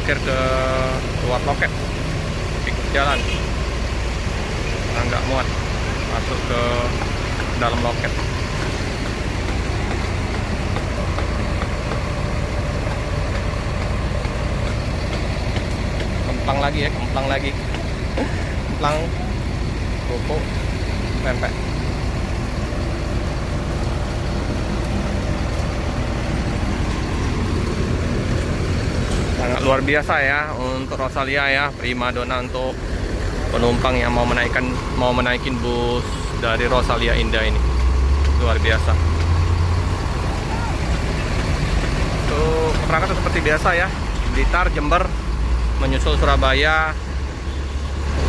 parkir ke luar loket, ikut jalan karena nggak muat masuk ke dalam loket. Kemplang lagi ya, kemplang lagi. Kemplang, kerupuk, pempek. Sangat luar biasa ya untuk Rosalia ya, primadona untuk penumpang yang mau menaikin bus dari Rosalia Indah ini. Luar biasa. Tuh keberangkatan seperti biasa ya, Blitar, Jember, menyusul Surabaya,